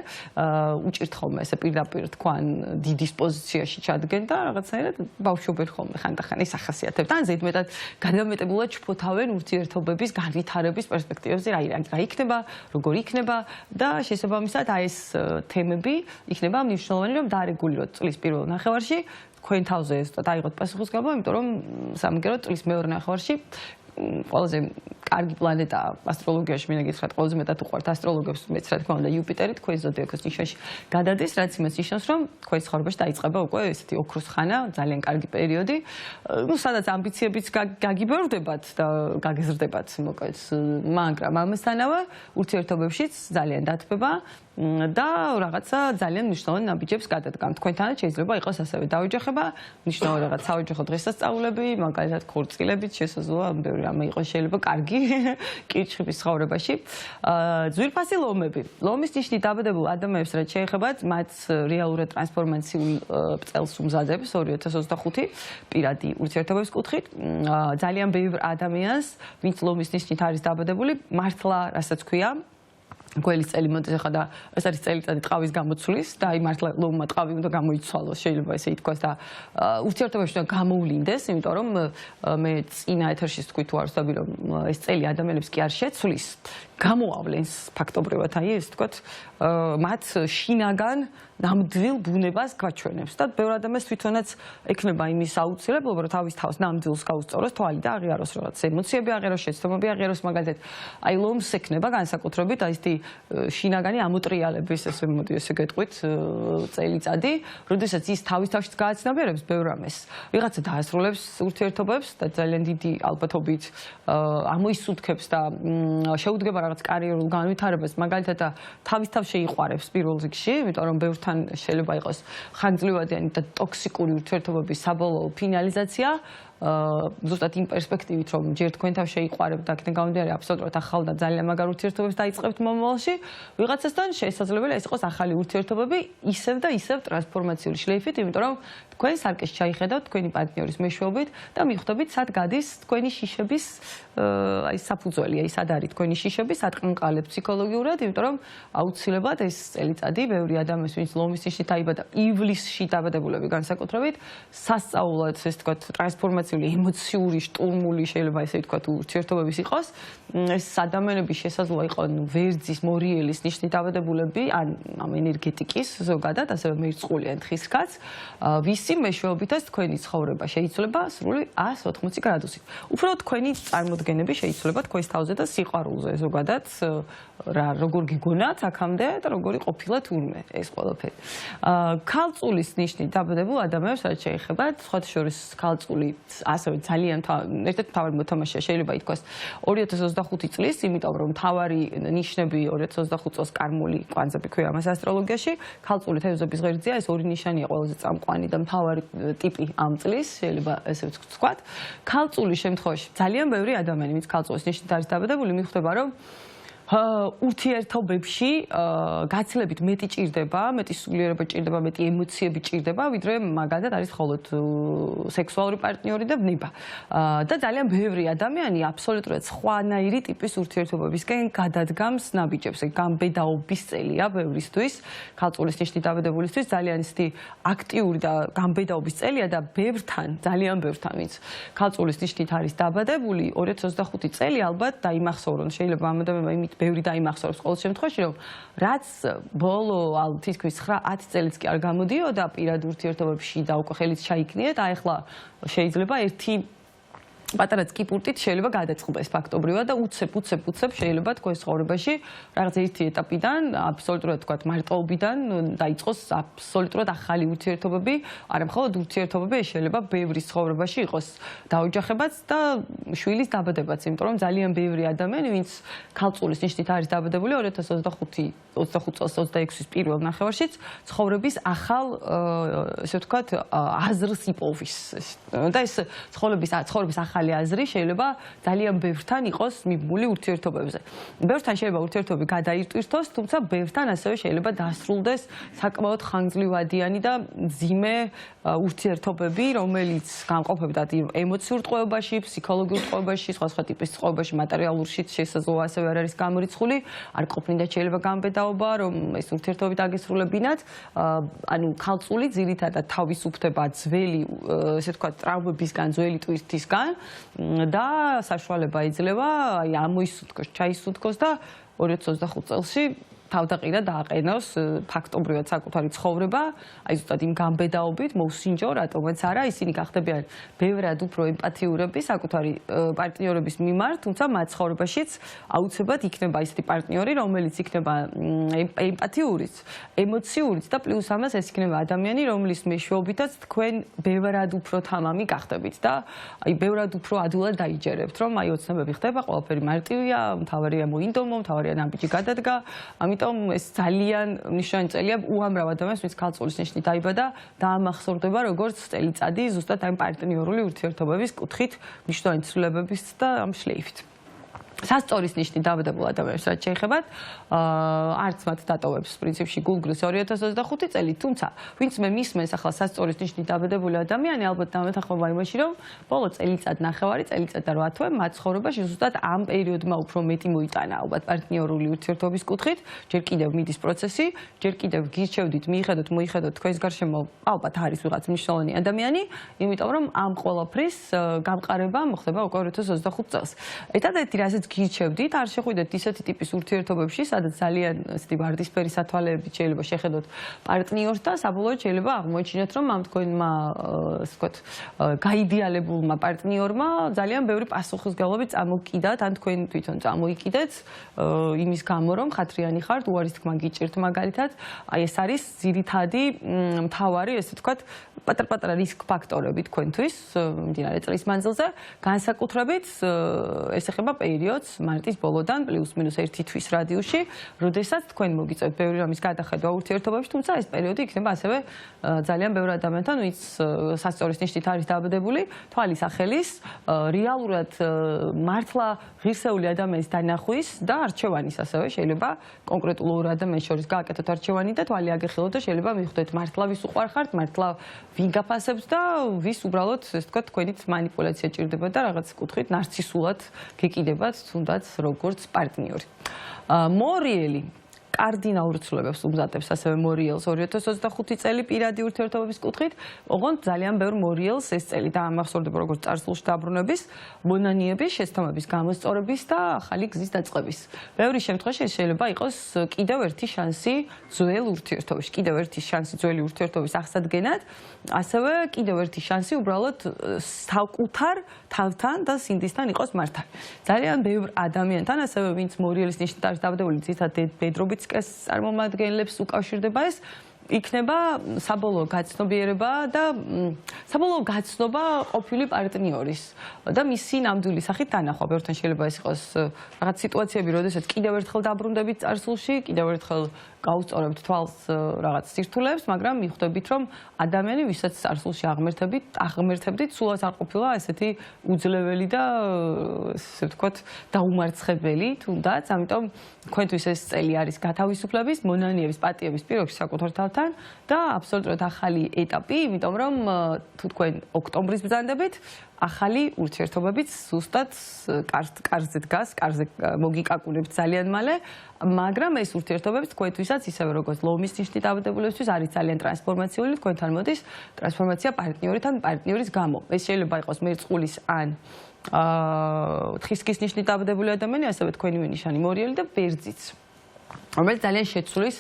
უჭირთ ხოლმე ესე პირდაპირ თქვან დიდის პოზიციაში ჩადგენ და რაღაცაერად ბავშვობენ ხოლმე ხანდახან ეს ახასიათებთ. ან ზედმეტად გადამეტებულად ჩფოთავენ ურთიერთობების განვითარების პერსპექტივებზე, რა იქნება, როგორ იქნება და შესაბამისად აი ეს თემები იქნება მნიშვნელოვანი რომ დაარეგულიროთ წლის პირველ ნახევარში თქვენ თავზე დაიღოთ პასუხისმგებლობა, იმიტომ რომ სამაგეროდ წლის მეორე ნახევარში ყველაზე კარგი პლანეტა ასტროლოგიაში მინდა გითხრათ, ყველაზე მეტად უყვართ ასტროლოგებს, მეც რა თქმა უნდა იუპიტერი თქვენ ზოდიაქოს ნიშანში გადადის, რაც იმას ნიშნავს, რომ თქვენ ცხოვრებაში დაიწყება უკვე ესეთი ოქროს ხანა, ძალიან კარგი პერიოდი. ნუ სადაც ამბიციებიც გაგიბევრდებათ და გაგეზრდებათ, მოკლედ, მაგრამ ამასთანავე ურთიერთობებშიც ძალიან დათბება და რაღაცა ძალიან მნიშვნელოვანი ნაბიჯებს გადადგამთ. თქვენთანაც შეიძლება იყოს ასევე დაოჯახება, მნიშვნელოვანი რაღაც საოჯახო დღესასწაულები, მაგალითად ქორწილებით შესაძლოა ბევრი რამე იყოს შეიძლება კარგი კიჩხიბის ცხოვრებაში. ძვირფასი ლომები. ლომის ნიშნით დაბადებულ ადამიანებს რაც შეეხებათ, მათ რეალურად ტრანსფორმაციულ წელს უმზადებს 2025 პირადი ურთიერთობების კუთხით. ძალიან ბევრ ადამიანს, ვინც ლომის ნიშნით არის დაბადებული, მართლა რასაც ქვია გველის წელი მოდის ახლა და ეს არის წელიწადი ტყავის გამოცვლის და აი მართლა ლომმა ტყავი უნდა გამოიცვალოს შეიძლება ესე ითქვას და ურთიერთობებში უნდა გამოვლინდეს იმიტომ რომ მე წინა ეთერში თქვი თუ არ ვსწავლი რომ ეს წელი ადამიანებს კი არ შეცვლის გამოავლენს ფაქტობრივად აი ეს თქვათ მათ შინაგან ნამდვილ ბუნებას გაჩვენებს და ბევრ ადამიანს თვითონაც ექნება იმის აუცილებლობა რომ თავის თავს ნამდვილს გაუსწოროს თვალი და აღიაროს რაღაც ემოციები აღიაროს შეცდომები აღიაროს მაგალითად აი ლომს ექნება განსაკუთრებით აი ესეთი შინაგანი ამოტრიალების ესე მოდი ესე გეტყვით წელიწადი როდესაც ის თავის თავშიც გააცნობიერებს ბევრ რამეს ვიღაცა დაასრულებს ურთიერთობებს და ძალიან დიდი ალბათობით ამოისუნთქებს და შეუდგება რაღაც კარიერულ განვითარებას მაგალითად და თავის თავს შეიყვარებს პირველ რიგში იმიტომ რომ ბევრ შეიძლება იყოს ხანგრძლივადიანი და ტოქსიკური ურთიერთობების საბოლოო ფინალიზაცია ზუსტად იმ პერსპექტივით რომ ჯერ თქვენ თავ შეიყვარებთ და აქედან გამომდინარე აბსოლუტურად ახალ და ძალიან მაგარ ურთიერთობებს დაიწყებთ მომავალში ვიღაცასთან შესაძლებელია ეს იყოს ახალი ურთიერთობები ისევ და ისევ ტრანსფორმაციული შლეიფით იმიტომ რომ თქვენ სარკეს ჩაიხედავთ თქვენი პარტნიორის მეშვეობით და მიხვდებით სად გადის თქვენი შიშების აი საფუძველი აი სად არის თქვენი შიშები სად ყნყალებთ ფსიქოლოგიურად იმიტომ რომ აუცილებლად ეს წელიწადი ბევრი ადამიანის ვინც ლომის ნიშნით დაიბადა ივლისში დაბადებულები განსაკუთრებით სასწაულად ეს თქვათ ტრანსფორმაციული ემოციური შტურმული შეიძლება ესე ვთქვათ ურთიერთობების იყოს ეს ადამიანები შესაძლოა იყოს ვერძის მორიელის ნიშნით დაბადებულები ან ამ ენერგეტიკის ზოგადად ასევე მერწყულიან თხისკაც ვისი მეშვეობითაც თქვენი ცხოვრება შეიძლება სრული 180 გრადუსით უფრო თქვენი წარმოდგენები შეიძლება თქვენს თავზე და სიყვარულზე ზოგადად რა როგორ გიგონათ აქამდე და როგორი ყოფილა თურმე ეს ყველაფერი ქალწულის ნიშნით დაბადებულ ადამიანებს რაც შეეხება სხვათა შორის ქალწული ასევე ძალიან ერთ-ერთი მთავარი მოთამაშეა შეიძლება ითქვას 2025 წლის იმიტომ რომ მთავარი ნიშნები 2025 წელს კარმული კვანძები ქვია ამას ასტროლოგიაში ქალწული თევზების ღერძია ეს ორი ნიშანია ყველაზე წამყვანი და მთავარი ტიპი ამ წლის შეიძლება ესე ვთქვათ ქალწულის შემთხვევაში ძალიან ბევრი ადამიანი ვინც ქალწულის ნიშნით არის დაბადებული მიხვდება რომ ურთიერთობებში გაცილებით მეტი ჭირდება, მეტი სულიერება ჭირდება, მეტი ემოციები ჭირდება, ვიდრე მაგალითად არის მხოლოდ სექსუალური პარტნიორი და ბნება. და ძალიან ბევრი ადამიანი აბსოლუტურად სხვანაირი ტიპის ურთიერთობებისკენ გადადგამს ნაბიჯებს. გამბედაობის წელია ბევრისთვის, ქალწულის ნიშნით დაბადებულისთვის ძალიან ისეთი აქტიური და გამბედაობის წელია და ბევრთან, ძალიან ბევრთან, ვინც ქალწულის ნიშნით არის დაბადებული, 2025 წელი ალბათ დაიმახსოვრონ. შეიძლება ამ ადამიანმა იმით ბევრი დაიმახსოვროს ყოველ შემთხვევაში, რომ რაც ბოლო თითქმის 9-10 წელიც კი არ გამოდიოდა პირად ურთიერთობებში და უკვე ხელით ჩაიქნიეთ, აი ახლა შეიძლება ერთი პატარა წკიპურტით შეიძლება გადაწყდეს ფაქტობრივად და უცებ შეიძლება თქვენს ცხოვრებაში რაღაც ერთი ეტაპიდან აბსოლუტურად თქვა მარტოობიდან დაიწყოს აბსოლუტურად ახალი ურთიერთობები, არა მხოლოდ ურთიერთობები, შეიძლება ბევრის ცხოვრებაში იყოს დაოჯახებაც და შვილის დაბადებაც, იმიტომ რომ ძალიან ბევრი ადამიანი, ვინც ქალწულის ნიშნით არის დაბადებული 2025 წელს 26-ის პირველ ნახევარშიც ცხოვრების ახალ ესე ვთქვათ აზრს იპოვის და ეს ცხოვრების ახალი აზრი შეიძლება ძალიან ბევრთან იყოს მიბმული ურთიერთობებზე. ბევრთან შეიძლება ურთიერთობები გადაირტვირთოს, თუმცა ბევრთან ასევე შეიძლება დასრულდეს საკმაოდ ხანგრძლივადიანი და მძიმე ურთიერთობები, რომელიც გამყოფებდა ემოციურ ტყვეობაში, ფსიქოლოგიურ ტყვეობაში, სხვა ტიპის ტყვეობაში, მატერიალურშიც შესაძლოა ასევე არ არის გამორიცხული, არ ყოფნიდა შეიძლება გამბედაობა, რომ ეს ურთიერთობები დაგესრულებინათ, ანუ ქალწული ძირითადად თავისუფლდება ძველი, ესე ვთქვათ, ტრავმებისგან, ძველი ტვირთისგან და საშუალება იძლევა აი ამოისუნთქოს, ჩაისუნთქოს და 2025 წელში თავდაყირა დააყენოს ფაქტობრივად საკუთარი ცხოვრება, აი ზუსტად იმ გამბედაობით, მოუსინჯო, რატომაც არა, ისინი გახდებიან ბევრად უფრო ემპათიურები საკუთარი პარტნიორების მიმართ, თუმცა მათ ცხოვრებაშიც აუცილებლად იქნება ისეთი პარტნიორი, რომელიც იქნება ემპათიურიც, ემოციურიც და პლუს ამას ეს იქნება ადამიანი, რომლის მეშვეობითაც თქვენ ბევრად უფრო თამამი გახდებით და აი ბევრად უფრო ადვილად დაიჯერებთ, რომ აი ოცნებები ხდება, ყველაფერი მარტივია, მთავარია მოინდომო, მთავარია ნაბიჯი გადადგა, ამიტომ ეს ძალიან მნიშვნელოვანი წელია უამრავ ადამიანს, ვინც ქალწულის ნიშნით დაიბადა და ამახსოვრდება როგორც წელიწადი ზუსტად ამ პარტნიორული ურთიერთობების კუთხით, მნიშვნელოვანი ცვლილებების და ამ შლეიფით. სასწორის ნიშნით დავდებულ ადამიანებს რაც შეეხებათ არც მათ დატოვებს პრინციპში გულგრის 2025 წელი, თუმცა ვინც მე მისმენს ახლა სასწორის ნიშნით დავდებული ადამიანი ალბათ დამეთანხმება იმაში, რომ ბოლო წელიწად ნახევარი, წელიწად და 8 თვე მათ ცხოვრებაში ზუსტად ამ პერიოდმა უფრო მეტი მოიტანა ალბათ პარტნიორული ურთიერთობის კუთხით, ჯერ კიდევ მიდის პროცესი, ჯერ კიდევ გირჩევდით, მოიხედოთ თქვენს გარშემო ალბათ არის ვიღაც მნიშვნელოვანი ადამიანი, იმიტომ რომ ამ ყველაფრის გამყარება მოხდება უკვე 2025 წელს. ერთადერთი რასაც გირჩევდით, არ შეხვიდეთ ისეთი ტიპის ურთიერთობებში, სადაც ძალიან ისეთი ვარდისფერი სათვალეებით შეიძლება შეხედოთ პარტნიორს და საბოლოოდ შეიძლება აღმოჩინოთ, რომ ამ თქვენმა ასე ვთქვათ, გაიდეალებულმა პარტნიორმა ძალიან ბევრი პასუხისმგებლობით წამოკიდათ, ან თქვენ თვითონ წამოიკიდეთ იმის გამო, რომ ხათრიანი ხართ, უარის თქმა გიჭირთ მაგალითად, აი ეს არის ძირითადი მთავარი, ასე ვთქვათ, პატარ-პატარა რისკ ფაქტორები თქვენთვის მდინარე წლის მანძილზე, განსაკუთრებით ეს ეხება პერიოდს მარტის ბოლოდან პლუს-მინუს 1 თვის რადიუსში, როდესაც თქვენ მოგიწევთ ბევრი რამის გადახედვა ურთიერთობებში, თუმცა ეს პერიოდი იქნება ასევე ძალიან ბევრ ადამიანთან, ვინც სასწორის ნიშნით არის დაბადებული, თვალის ახელის, რეალურად მართლა ღირსეული ადამიანის დანახვის და არჩევანის ასევე შეიძლება კონკრეტულ ორ ადამიანს შორის გააკეთოთ არჩევანი და თვალი აგეხილოთ და შეიძლება მიხვდეთ მართლა ვის უყვარხართ, მართლა ვინ გაფასებს და ვის უბრალოდ ესე ვთქვათ თქვენით манипуляცია ჭირდება და რაღაც კუთხით ნარცისულად გეკიდებათ თუნდაც როგორც პარტნიორი. მორიელი კარდინალურ ცვლილებებს უმზადებს ასევე მორიელს 2025 წელი პირადი ურთიერთობების კუთხით, ოღონდ ძალიან ბევრ მორიელს ეს წელი დაამახსოვრდება როგორც წარსულში დაბრუნების, მონანიების, შესთავების გამოსწორების და ახალი გზის დაწყების. ბევრი შემთხვევაში ეს შეიძლება იყოს კიდევ ერთი შანსი ძველ ურთიერთობაში, კიდევ ერთი შანსი ძველი ურთიერთობის აღსადგენად, ასევე კიდევ ერთი შანსი უბრალოდ საკუთარ თავთან და სინდისთან იყოს მართალი. ძალიან ბევრ ადამიანთან, ასევე ვინც მორიელის ნიშნით არის დაბადებული, ძირითადად ბედრობით წარმომადგენლებს უკავშირდება ეს, იქნება საბოლოო გაცნობიერება და საბოლოო გაცნობა ყოფილი პარტნიორის და მისი ნამდვილი სახით დანახვა. ბევრთან შეიძლება ეს იყოს რაღაც სიტუაციები, როდესაც კიდევ ერთხელ დაბრუნდებით წარსულში, კიდევ ერთხელ გაუსწორებთ თვალს რაღაც სირთულეებს, მაგრამ მიხვდებით, რომ ადამიანი, ვისაც წარსულში აღმერთებდით, სულაც არ ყოფილა ესეთი უძლეველი და ესე ვთქვათ, დაუმარცხებელი, თუნდაც, ამიტომ თქვენთვის ეს წელი არის გათავისუფლების, მონანიების, პატიების პირობში საკუთარ თავთან და აბსოლუტურად ახალი ეტაპი, იმიტომ რომ თუ თქვენ ოქტომბრის ბრძანდებით, ახალი ურთიერთობებიც ზუსტად კარზე დგას, კარზე მოგიკაკუნებთ ძალიან მალე, მაგრამ ეს ურთიერთობებიც თქვენთვისაც ისევე როგორც ლომის ნიშნით დაბადებულებისთვის არის ძალიან ტრანსფორმაციული, თქვენთან მოდის ტრანსფორმაცია პარტნიორთან, პარტნიორის გამო. ეს შეიძლება იყოს მერწყულის ან თხისკის ნიშნით დაბადებული ადამიანი, ასევე თქვენივე ნიშანი მორიელი და ბერძიც. რომელიც ძალიან შეცვლის,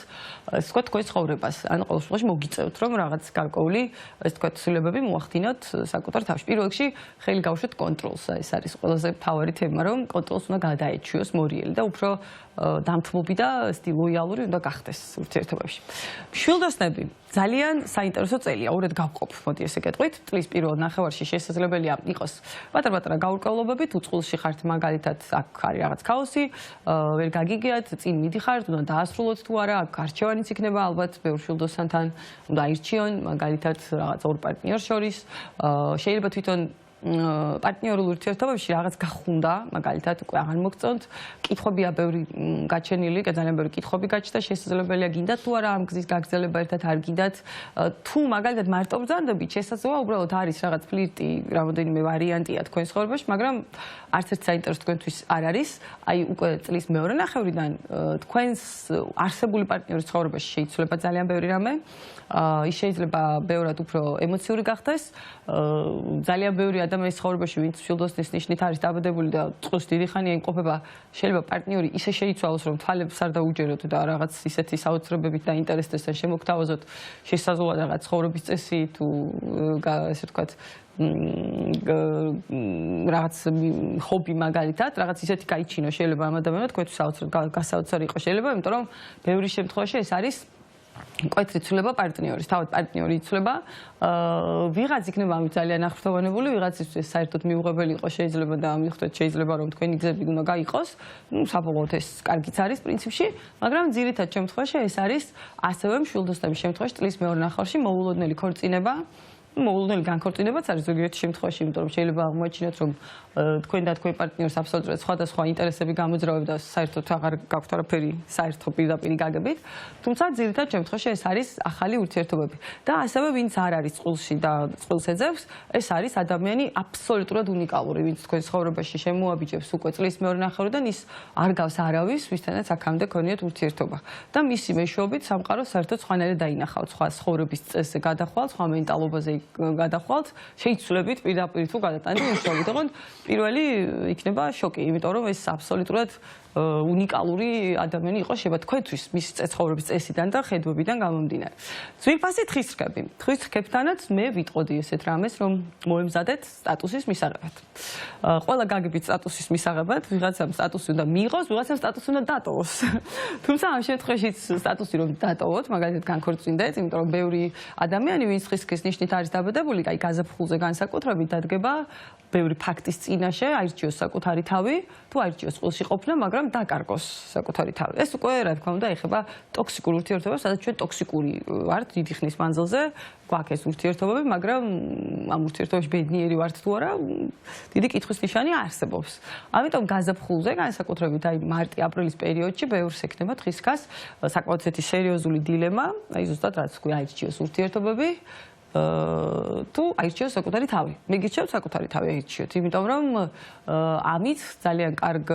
ასე ვთქვათ, თქვენ ცხოვრებას. ან ყოველ შემთხვევაში მოგიწევთ, რომ რაღაც გარკვეული, ასე ვთქვათ, ცვლილებები მოახდინოთ საკუთარ თავში. პირველ რიგში ხელი გავუშვათ კონტროლს. ეს არის ყველაზე მთავარი თემა, რომ კონტროლს უნდა გადაეჩვიოს მორიელი და უფრო დამთმობი და ესეთი ლოიალური უნდა გახდეს ურთიერთობებში. მშვილდოსნები ძალიან საინტერესო წელია, ორად გავყოფ, მოდი ესე გეტყვით. წლის პირველ ნახევარში შესაძლებელია იყოს პატარ-პატარა გაურკვევლობებით, უწყულში ხართ მაგალითად, აქ არის რაღაც ქაოსი, ვერ გაგიგიათ, წინ მიდიხართ, უნდა დაასრულოთ თუ არა, აქ არჩევანიც იქნება ალბათ ბევრ მშვილდოსანთან, უნდა აირჩიონ მაგალითად რაღაც ორ პარტნიორს შორის, შეიძლება თვითონ პარტნიორულ ურთიერთობებში რაღაც გახუნდა, მაგალითად უკვე აღარ მოგწონთ, კითხვებია ბევრი გაჩენილი, ძალიან ბევრი კითხვები გაჩნდა, შესაძლებელია გინდათ თუ არა ამ გზის გაგრძელება ერთად არ გინდათ, თუ მაგალითად მარტო ბრძანდებით, შესაძლოა უბრალოდ არის რაღაც ფლირტი, რამოდენიმე ვარიანტია თქვენ ცხოვრებაში, მაგრამ არც ერთ საინტერესო თქვენთვის არ არის, აი უკვე წლის მეორე ნახევრიდან თქვენს არსებული პარტნიორის ცხოვრებაში შეიცვლება ძალიან ბევრი რამე, ის შეიძლება ბევრად უფრო ემოციური გახდეს, ძალიან ბევრი ადამიანის ცხოვრებაში, ვინც მშვილდოსნის ნიშნით არის დაბადებული და წყვილს დიდი ხანია იმყოფება, შეიძლება პარტნიორი ისე შეიცვალოს, რომ თვალებს არ დაუჯეროთ და რაღაც ისეთი საოცრებებით დაინტერესდეს ან შემოგთავაზოთ, შესაძლოა რაღაც ცხოვრების წესი თუ ესე ვთქვათ, რაღაც ჰობი მაგალითად, რაღაც ისეთი გაიჩინო შეიძლება ამ ადამიანმა თქვენთვის საოცრად გასაოცარი იყოს შეიძლება, იმიტომ რომ ბევრი შემთხვევაში ეს არის მკვეთრი ცვლილება პარტნიორის, თავად პარტნიორი იცვლება, ვიღაც იქნება ამით ძალიან აღფრთოვანებული, ვიღაცისთვის საერთოდ მიუღებელი იყოს შეიძლება და მიხვდეთ შეიძლება რომ თქვენი გზები უნდა გაიყოს, საბოლოოდ ეს კარგიც არის პრინციპში, მაგრამ ძირითად შემთხვევაში ეს არის ასევე მშვილდოსნების შემთხვევაში წლის მეორე ნახევარში მოულოდნელი ქორწინება, მოულოდნელი განქორწინებაც არის ზოგიერთ შემთხვევაში, იმიტომ რომ შეიძლება აღმოაჩინოთ, რომ თქვენ და თქვენი პარტნიორს აბსოლუტურად სხვადასხვა ინტერესები გამოძრავებთ და საერთოდ აღარ გაქვთ არაფერი საერთო პირდაპირი გაგებით. თუმცა ძირითად შემთხვევაში ეს არის ახალი ურთიერთობები. და ასევე ვინც არ არის წყვილში და წყვილს ეძებს, ეს არის ადამიანი აბსოლუტურად უნიკალური, ვინც თქვენ ცხოვრებაში შემოაბიჯებს უკვე წლის მეორე ნახევრიდან, ის არ გავს არავის, ვისთანაც აქამდე ქონიათ ურთიერთობა. და მისი მეშვეობით სამყარო საერთოდ სხვანაირად დაინახავთ, სხვა ცხოვრების წესზე გადახვალთ, სხვა მენტალობაზე გადახვალთ, შეიცვლებით პირდაპირ თუ გადატანით უშუალოდ. ოღონდ პირველი იქნება შოკი, იმიტომ რომ ეს აბსოლუტურად უნიკალური ადამიანი იყო შეიძლება თქვენთვის მისი ცხოვრების წესიდან და ხედვებიდან გამომდინარე. ძვირფასი თხისრქები. თხისრქებთანაც მე ვიტყოდი ესეთ რამეს, რომ მოემზადეთ სტატუსის მისაღებად. ყველა გაგებით სტატუსის მისაღებად, ვიღაცამ სტატუსი უნდა მიიღოს, ვიღაცამ სტატუსი უნდა დატოვოს. თუმცა ამ შემთხვევაში სტატუსი რომ დატოვოთ, მაგალითად განქორწინდეთ, იმიტომ რომ ბევრი ადამიანი, ვინც თხისრქის ნიშნით არის დაბადებული, აი გაზაფხულზე განსაკუთრებით დადგება ბევრი ფაქტის წინაშე, აირჩიოს საკუთარი თავი, თუ აირჩიოს წყვილში ყოფნა, მაგრამ დაკარგოს საკუთარი თავი. ეს უკვე რა თქმა უნდა ეხება ტოქსიკურ ურთიერთობებს, სადაც ჩვენ ტოქსიკური ვართ დიდი ხნის მანძილზე, გვაქვს ეს ურთიერთობები, მაგრამ ამ ურთიერთობებში ბედნიერი ვართ თუ არა, დიდი კითხვის ნიშანი არსებობს. ამიტომ გაზაფხულზე, განსაკუთრებით აი მარტი-აპრილის პერიოდში ბევრს ექნება თხისრქას საკმაოდ ესეთი სერიოზული დილემა, აი ზუსტად რაც თქვი, აირჩიოს ურთიერთობები. თუ აირჩიოს საკუთარი თავი. მე გიჩვევთ საკუთარი თავი აირჩიოთ, იმიტომ რომ ამით ძალიან კარგ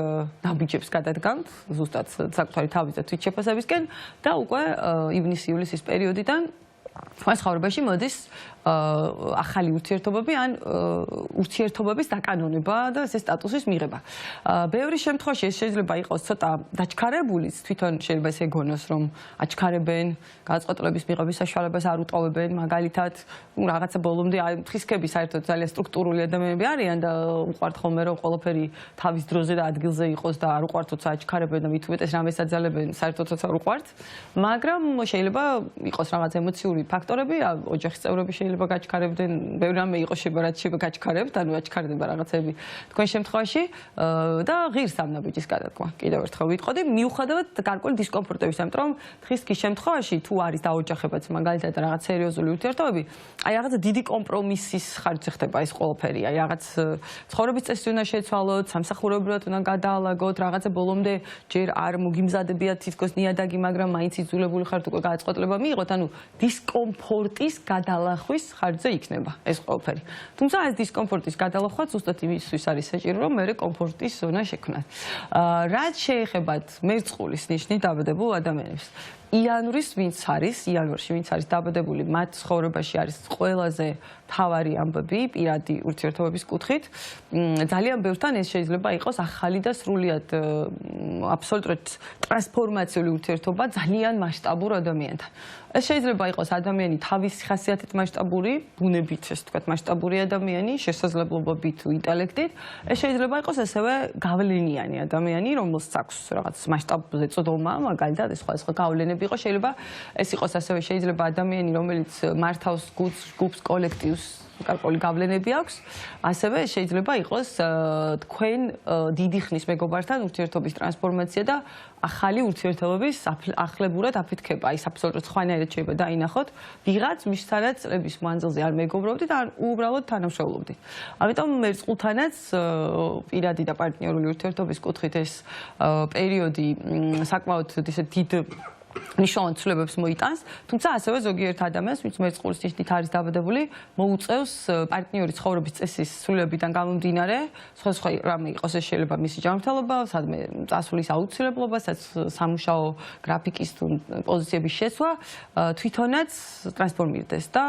ნაბიჯებს გადადგამთ, ზუსტად საკუთარი თავის და თვითშეფასებისკენ და უკვე ივნის-ივლისის პერიოდიდან თქვენ ცხოვრებაში მოდის ახალი ურთიერთობები ან ურთიერთობების დაკანონება და ესე სტატუსის მიღება. ბევრი შემთხვევაში ეს შეიძლება იყოს ცოტა დაჩქარებულიც, თვითონ შეიძლება ესე გონოს, რომ აჩქარებენ, გადაწყვეტილების მიღების საშუალებას არ უტოვებენ, მაგალითად, რაღაცა ბოლომდე თხისრქები საერთოდ ძალიან სტრუქტურული ადამიანები არიან და უყვართ ხოლმე რომ ყველაფერი თავის დროზე და ადგილზე იყოს და არ უყვართ თორსა აჩქარებენ და მით უმეტეს რამეს აძალებენ, საერთოდაც არ უყვართ, მაგრამ შეიძლება იყოს რაღაც ემოციური ფაქტორები, ოჯახის წევრები შეიძლება გაჩქარებდნენ, ბევრი რამე იყო შეიძლება რაც შეიძლება გაჩქარებთ, ანუ აჩქარდება რაღაცები თქვენ შემთხვევაში და ღირს ამ ნაბიჯის გადადგმა. კიდევ ერთხელ ვიტყოდი, მიუხედავად გარკვეული დისკომფორტების, ამიტომ რომ თხისრქის შემთხვევაში თუ არის დაოჯახებაც მაგალითად რაღაც სერიოზული ურთიერთობები, აი რაღაცა დიდი კომპრომისის ხარჯზე ხდება ეს ყველაფერი, აი რაღაც ცხოვრების წესი უნდა შეცვალოთ, სამსახურეობრივად უნდა გადაალაგოთ, რაღაცა ბოლომდე ჯერ არ მოგიმზადებიათ თითქოს ნიადაგი, მაგრამ მაინც იძულებული ხართ უკვე გადაწყვეტილება მიიღოთ, ანუ დისკომფორტის გადალახვის ხარჯზე იქნება ეს ყველაფერი. თუმცა ეს დისკომფორტის გადალახვა ზუსტად იმისთვის არის საჭირო, რომ მე კომფორტის ზონა შექმნათ. რაც შეეხებათ მერწყულის ნიშნით დაბადებულ ადამიანებს. იანვარში ვინც არის დაბადებული, მათ ცხოვრებაში არის ყველაზე მთავარი ამბები პირადი ურთიერთობების კუთხით. ძალიან ბევრთან ეს შეიძლება იყოს ახალი და სრულიად აბსოლუტურად ტრანსფორმაციული ურთიერთობა ძალიან მასშტაბურ ადამიანთან. ეს შეიძლება იყოს ადამიანი თავის ხასიათით მასშტაბური, ბუნებით ეს თქვათ მასშტაბური ადამიანი, შესაძლებლობებით თუ ინტელექტით. ეს შეიძლება იყოს ასევე გავლენიანი ადამიანი, რომელსაც აქვს რაღაც მასშტაბზე წოდომა, მაგალითად ეს სხვა გავლენები იყო, შეიძლება ეს იყოს ასევე შეიძლება ადამიანი, რომელიც მართავს ჯგუფს, კოლექტივს, გარკვეული გავლენები აქვს, ასევე შეიძლება იყოს თქვენ დიდი ხნის მეგობართან ურთიერთობის ტრანსფორმაცია და ახალი ურთიერთობების ახლებურად აფეთქება. ის აბსოლუტურად სხვანაირად შეიძლება დაინახოთ, ვიღაც მისთანაც წლების მანძილზე არ მეგობრობდით, ან უბრალოდ თანამშრომლობდით. ამიტომ მერწყულთანაც პირადი და პარტნიორული ურთიერთობის კუთხით ეს პერიოდი საკმაოდ ისე დიდ ნიშნავენ ცვლილებებს მოიტანს, თუმცა ასევე ზოგიერთ ადამიანს, ვინც მერწყულის ნიშნით არის დაბადებული, მოუწევს პარტნიორის ცხოვრების წესის ცვლილებებიდან გამომდინარე, სხვა რამე იყოს ეს შეიძლება მისი ჯანმრთელობა, სადმე წასვლის აუცილებლობა, სამუშაო გრაფიკის თუ პოზიციების შეცვლა, თვითონაც ტრანსფორმირდეს და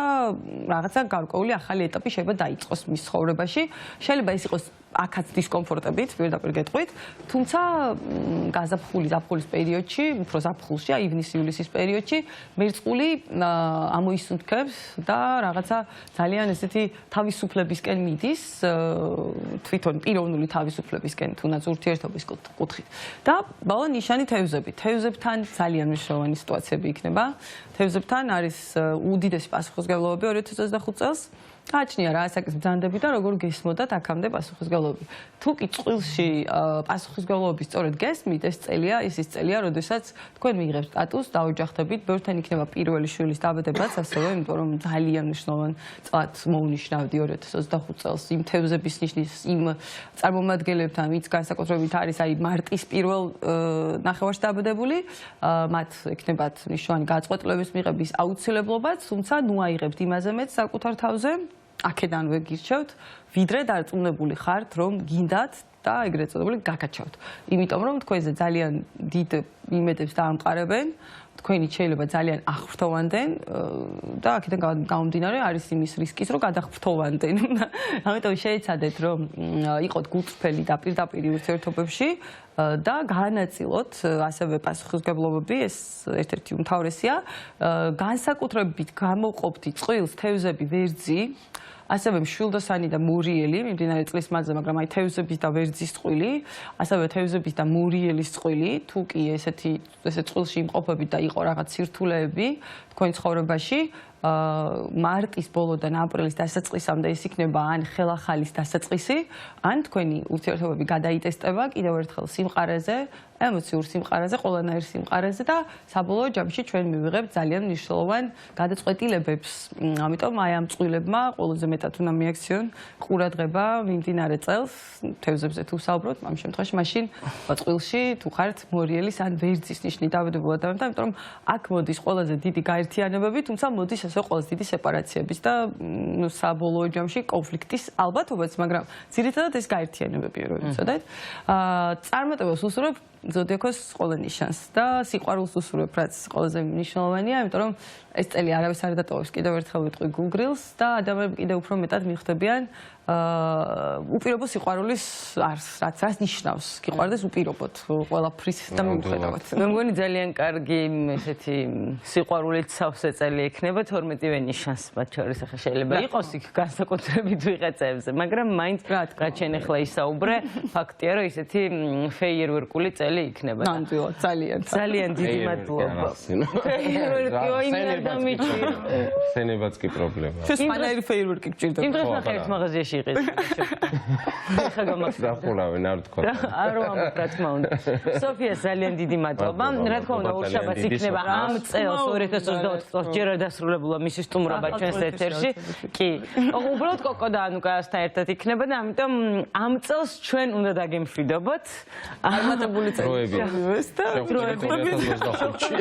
რაღაცა გარკვეული ახალი ეტაპი შეიძლება დაიწყოს მის ცხოვრებაში. შეიძლება ეს იყოს აქაც დისკომფორტებით, პირდაპირ გეტყვით, თუმცა გაზაფხულის პერიოდში, უფრო ზაფხულში, ივნის-ივლისის პერიოდში მერწყული ამოისუნთქებს და რაღაცა ძალიან ესეთი თავისუფლებისკენ მიდის, თვითონ პიროვნული თავისუფლებისკენ, თუნდაც ურთიერთობის კუთხით. და ბოლო ნიშანი თევზები. თევზებთან ძალიან მნიშვნელოვანი სიტუაციები იქნება. თევზებთან არის უდიდესი პასუხისმგებლობები 2025 წელს. გააჩნია რა ასაკის ბრძანდები და როგორ გესმოდათ აქამდე პასუხისმგებლობები. თუ კი წყვილში პასუხისმგებლობები სწორედ გესმით, ეს წელია, ის წელია, როდესაც თქვენ მიიღებთ სტატუსს, დაოჯახდებით, ბევრთან იქნება პირველი შვილის დაბადებაც, ასევე, იმიტომ რომ ძალიან მნიშვნელოვანი წლად მოუნიშნავ 2025 წელს იმ თევზების ნიშნის იმ წარმომადგენლებთან, ვინც განსაკუთრებით არის აი მარტის პირველ ნახევარში დაბადებული, მათ ექნებათ მნიშვნელოვანი გაწყვეტილების მიღების აუცილებლობაც, თუმცა ნუ აიღებთ იმაზე მეც საკუთარ თავზე, აქედანვე გირჩევთ, ვიდრე დარწმუნებული ხართ, რომ გინდათ და ეგრეთ წოდებული გაგაჩავთ. იმიტომ რომ თქვენზე ძალიან დიდ იმედებს დაამყარებენ, თქვენი შეიძლება ძალიან აღფრთოვანდენ და აქედან გამომდინარე არის იმის რისკიც, რომ გადაღფრთოვანდენ. ამიტომ შეეცადეთ, რომ იყოთ გულწრფელი და პირდაპირ ურთიერთობებში და გაანაწილოთ ასევე პასუხისმგებლობები, ეს ერთ-ერთი უმთავრესია. განსაკუთრებით გამოყოფთ წყვილს თევზები ვერძი, ასევე მშვილდოსანი და მურიელი, მიმდინარე წლის მანძილზე, მაგრამ აი თევზების და ვერძის წყვილი, ასევე თევზების და მურიელის წყვილი, თუ კი ესეთი წყვილში იმყოფებით და იყო რაღაც სირთულეები თქვენ ცხოვრებაში, მარტის ბოლოდან აპრილის დასაწყისამდე ის იქნება ან ხელახალის დასაწყისი, ან თქვენი ურთიერთობები გადაიტესტება კიდევ ერთხელ სიმყარეზე, ემოციურ სიმყარეზე, ყველანაირ სიმყარეზე და საბოლოო ჯამში ჩვენ მივიღებთ ძალიან მნიშვნელოვან გადაწყვეტილებებს. ამიტომ აი ამ წყვილებმა ყველაზე მეტად უნდა მიაქციონ ყურადღება მიმდინარე წელს, თევზებზე თუ საუბრობთ, ამ შემთხვევაში მაშინ წყვილში თუ ხართ მორიელის ან ვერძის ნიშნით დაბადებული ადამიანთან, იმიტომ რომ აქ მოდის ყველაზე დიდი გაერთიანებები, თუმცა მოდის ასევე ყველაზე დიდი სეპარაციების და საბოლოო ჯამში კონფლიქტის ალბათობაც, მაგრამ ძირითადად ეს გაერთიანებებია, რომ იცოდეთ. წარმატებას უსურვებ ზოდიაქოს ყველა ნიშანს და სიყვარულს უსურვებ, რაც ყველაზე მნიშვნელოვანია, იმიტომ რომ ეს წელი არავის არ დატოვებს, კიდევ ერთხელ ვიტყვი გულგრილს და ადამიანები კიდევ უფრო მეტად მიხვდებიან უპირობო სიყვარულის არს, რაც ნიშნავს. გიყვარდეს უპირობოდ ყველაფრის და მიუხედავად. მე მგონი ძალიან კარგი ესეთი სიყვარულით სავსე წელი ექნება 12-ვე ნიშანს, მათ შორის ახლა შეიძლება იყოს იქ განსაკუთრებით ვიღაცებზე, მაგრამ მაინც რაც შენ ახლა ისაუბრე, ფაქტია რომ ისეთი ფეიერვერკული წელი იქნება. ნამდვილად, ძალიან დიდი მადლობა. ფეიერვერკი იმენა დამიჭირ. სენებაც კი პრობლემაა. სპანერი ფეიერვერკი გჭირდება. იმ დღეს ნახეთ მაღაზიაში იყიდე. ხა გამახსოვდა. დახულავენ არ თქვა. არ ვამბობ რა თქმა უნდა. სოფია ძალიან დიდი მადლობა. რა თქმა უნდა უშაბათს იქნება ამ წელს 2024 წელს ჯერ არ დასრულებულა მისი სტუმრობა ჩვენს ეთერში. კი. უბრალოდ კოკო და ანუკასთან ერთად იქნება და ამიტომ ამ წელს ჩვენ უნდა დაგემშვიდობოთ. წარმატებული წელი. დროები. და დროები. 2025-ში.